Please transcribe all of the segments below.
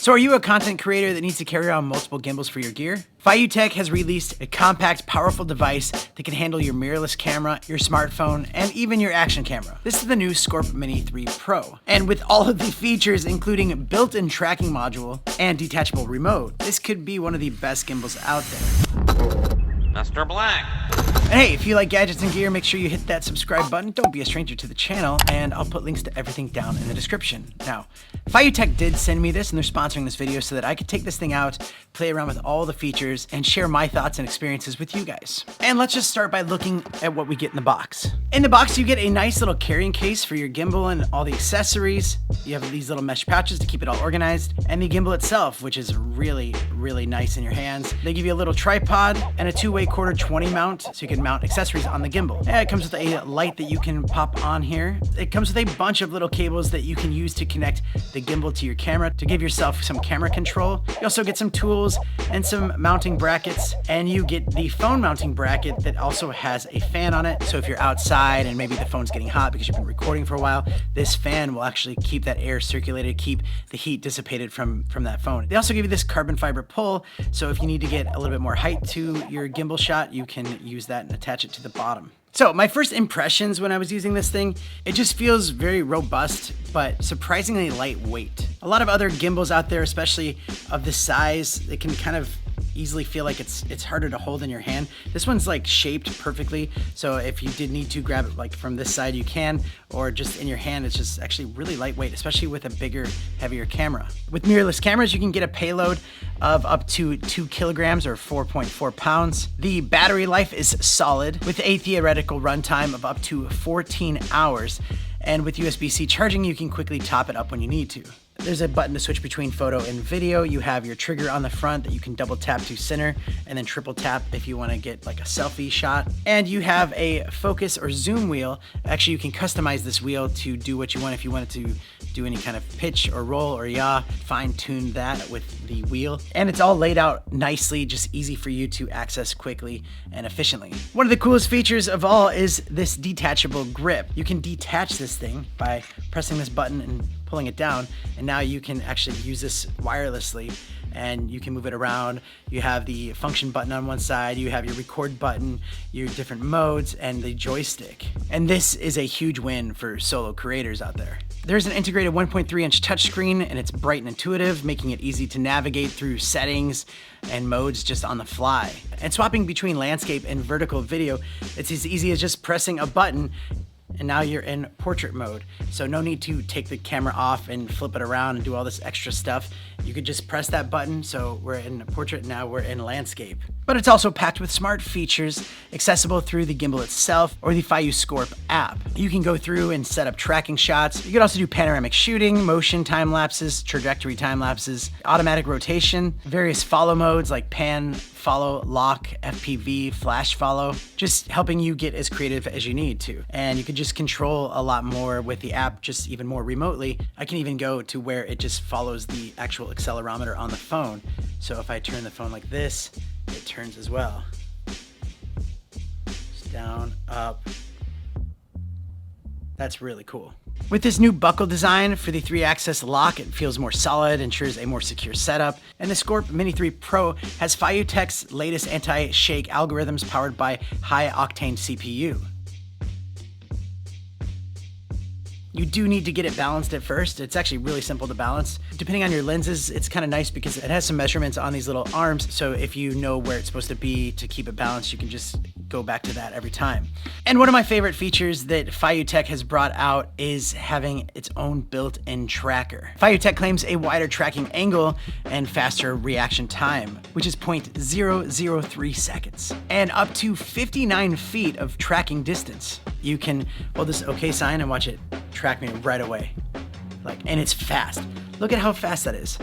So are you a content creator that needs to carry around multiple gimbals for your gear? Feiyu Tech has released a compact, powerful device that can handle your mirrorless camera, your smartphone, and even your action camera. This is the new Scorp Mini 3 Pro. And with all of the features, including built-in tracking module and detachable remote, this could be one of the best gimbals out there. MrBlack. And hey, if you like gadgets and gear, make sure you hit that subscribe button. Don't be a stranger to the channel, and I'll put links to everything down in the description. Now, Feiyu Tech did send me this, and they're sponsoring this video so that I could take this thing out, play around with all the features, and share my thoughts and experiences with you guys. And let's just start by looking at what we get in the box. In the box, you get a nice little carrying case for your gimbal and all the accessories. You have these little mesh pouches to keep it all organized, and the gimbal itself, which is really, really nice in your hands. They give you a little tripod and a two-way quarter 20 mount, so you can mount accessories on the gimbal. And it comes with a light that you can pop on here. It comes with a bunch of little cables that you can use to connect the gimbal to your camera to give yourself some camera control. You also get some tools and some mounting brackets, and you get the phone mounting bracket that also has a fan on it. So if you're outside and maybe the phone's getting hot because you've been recording for a while, this fan will actually keep that air circulated, keep the heat dissipated from that phone. They also give you this carbon fiber pull, so if you need to get a little bit more height to your gimbal shot, you can use that and attach it to the bottom. So my first impressions when I was using this thing, it just feels very robust, but surprisingly lightweight. A lot of other gimbals out there, especially of this size, it can kind of easily feel like it's harder to hold in your hand. This one's like shaped perfectly, so if you did need to grab it like from this side you can, or just in your hand, it's just actually really lightweight, especially with a bigger, heavier camera. With mirrorless cameras, you can get a payload of up to 2 kilograms or 4.4 pounds. The battery life is solid with a theoretical runtime of up to 14 hours. And with USB-C charging, you can quickly top it up when you need to. There's a button to switch between photo and video. You have your trigger on the front that you can double tap to center and then triple tap if you want to get like a selfie shot. And you have a focus or zoom wheel. Actually, you can customize this wheel to do what you want. If you wanted to do any kind of pitch or roll or yaw, fine tune that with the wheel. And it's all laid out nicely, just easy for you to access quickly and efficiently. One of the coolest features of all is this detachable grip. You can detach this thing by pressing this button and pulling it down, and now you can actually use this wirelessly and you can move it around. You have the function button on one side, you have your record button, your different modes, and the joystick. And this is a huge win for solo creators out there. There's an integrated 1.3-inch touchscreen, and it's bright and intuitive, making it easy to navigate through settings and modes just on the fly. And swapping between landscape and vertical video, it's as easy as just pressing a button, and now you're in portrait mode. So no need to take the camera off and flip it around and do all this extra stuff. You could just press that button. So we're in portrait, now we're in landscape. But it's also packed with smart features accessible through the gimbal itself or the Feiyu Scorp app. You can go through and set up tracking shots. You can also do panoramic shooting, motion time lapses, trajectory time lapses, automatic rotation, various follow modes like pan, follow, lock, FPV, flash follow, just helping you get as creative as you need to. And you can just control a lot more with the app, just even more remotely. I can even go to where it just follows the actual accelerometer on the phone. So if I turn the phone like this, it turns as well. Just down, up. That's really cool. With this new buckle design for the 3-axis lock, it feels more solid, ensures a more secure setup. And the Scorp Mini 3 Pro has Feiyu Tech's latest anti-shake algorithms powered by high-octane CPU. You do need to get it balanced at first. It's actually really simple to balance. Depending on your lenses, it's kind of nice because it has some measurements on these little arms. So if you know where it's supposed to be to keep it balanced, you can just go back to that every time. And one of my favorite features that Feiyu Tech has brought out is having its own built-in tracker. Feiyu Tech claims a wider tracking angle and faster reaction time, which is 0.003 seconds, and up to 59 feet of tracking distance. You can hold this OK sign and watch it track me right away. And it's fast. Look at how fast that is.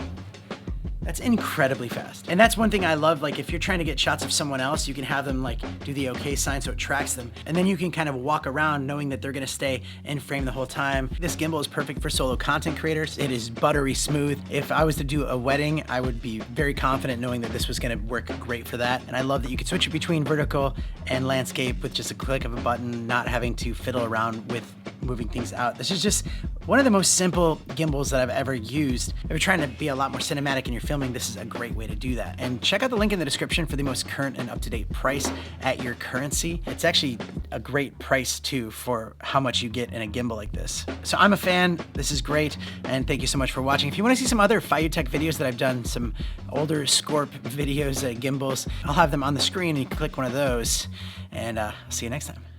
That's incredibly fast. And that's one thing I love, like if you're trying to get shots of someone else, you can have them like do the okay sign so it tracks them. And then you can kind of walk around knowing that they're gonna stay in frame the whole time. This gimbal is perfect for solo content creators. It is buttery smooth. If I was to do a wedding, I would be very confident knowing that this was gonna work great for that. And I love that you can switch it between vertical and landscape with just a click of a button, not having to fiddle around with moving things out. This is just one of the most simple gimbals that I've ever used. If you're trying to be a lot more cinematic in your filming, this is a great way to do that. And check out the link in the description for the most current and up-to-date price at your currency. It's actually a great price too for how much you get in a gimbal like this. So I'm a fan, this is great, and thank you so much for watching. If you want to see some other Feiyu Tech videos that I've done, some older Scorp videos, gimbals, I'll have them on the screen and you can click one of those, and I'll see you next time.